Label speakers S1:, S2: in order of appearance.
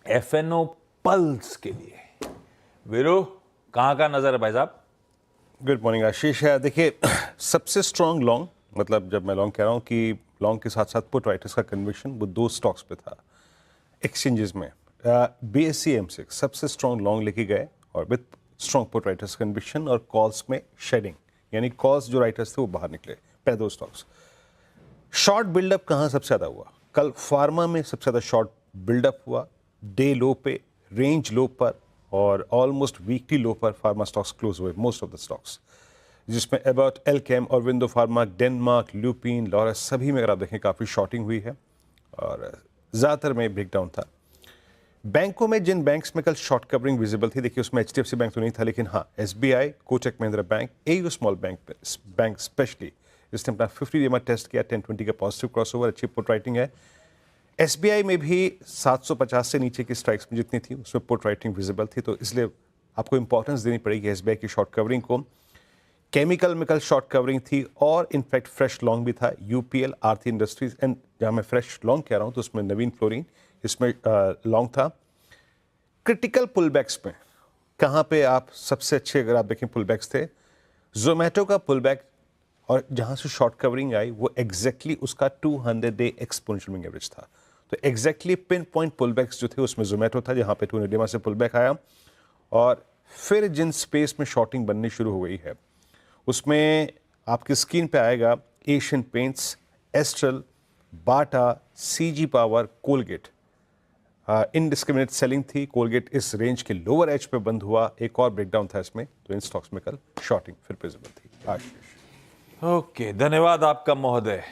S1: F&O pulse के लिए वीरू कहाँ का नजर है भाई साहब?
S2: गुड मॉर्निंग आशीष। देखिए, सबसे स्ट्रॉन्ग लॉन्ग, मतलब जब मैं लॉन्ग कह रहा हूँ कि लॉन्ग के साथ साथ पुट राइटर्स का कन्विक्शन वो दो स्टॉक्स पे था एक्सचेंजेस में। BSE M6 सबसे स्ट्रॉन्ग लॉन्ग लेके गए और with strong put writers conviction, और कॉल्स में शेडिंग, यानी कॉल्स जो राइटर्स थे वो बाहर निकले पहले दो स्टॉक्स। शॉर्ट बिल्डअप कहाँ सबसे ज़्यादा हुआ? कल फार्मा में सबसे ज़्यादा शॉर्ट बिल्डअप हुआ, डे लो पे, रेंज लो पर और ऑलमोस्ट वीकली लो पर फार्मा स्टॉक्स क्लोज हुए, मोस्ट ऑफ द स्टॉक्स, जिसमें about Alkem, Aurobindo pharma, Denmark, lupin, Laurus, सभी में अगर आप देखें काफ़ी शॉर्टिंग हुई है और ज़्यादातर में ब्रेकडाउन था। बैंकों में जिन बैंक्स में कल शॉर्ट कवरिंग विजिबल थी, देखिए उसमें HDFC बैंक तो नहीं था, लेकिन हाँ SBI, Kotak Mahindra bank, AU small bank specially जिसने अपना 50 DMA टेस्ट किया, 1020 का पॉजिटिव क्रॉसओवर, अच्छी पुट राइटिंग है। SBI में भी 750 से नीचे की स्ट्राइक्स में जितनी थी उसमें पुट राइटिंग विजिबल थी, तो इसलिए आपको इंपॉर्टेंस देनी पड़ेगी SBI की शॉर्ट कवरिंग को। केमिकल में कल शॉर्ट कवरिंग थी और इनफैक्ट फ्रेश लॉन्ग भी था, UPL, आरती इंडस्ट्रीज, एंड जहाँ मैं फ्रेश लॉन्ग कह रहा हूँ तो उसमें नवीन फ्लोरिन इसमें लॉन्ग था। क्रिटिकल पुलबैक्स में कहाँ पे आप सबसे अच्छे अगर आप देखें पुलबैक्स थे, जोमेटो का पुलबैक, और जहाँ से शॉर्ट कवरिंग आई वो एग्जैक्टली उसका 200 डे एक्सपोनेंशियल मूविंग एवरेज था, तो एग्जैक्टली पिन पॉइंट पुलबैक्स जो थे उसमें जोमेटो था जहाँ पे 200 डे से पुलबैक आया। और फिर जिन स्पेस में शॉर्टिंग बननी शुरू हो गई है उसमें आपकी स्क्रीन पे आएगा एशियन पेंट्स, एस्ट्रल, बाटा, CG power, Colgate. Indiscriminate selling थी, कोलगेट इस रेंज के लोअर एज पे बंद हुआ, एक और ब्रेकडाउन था इसमें, तो इन स्टॉक्स में कल शॉर्टिंग फिर विजिबल थी। आशीष,
S1: ओके, धन्यवाद आपका महोदय।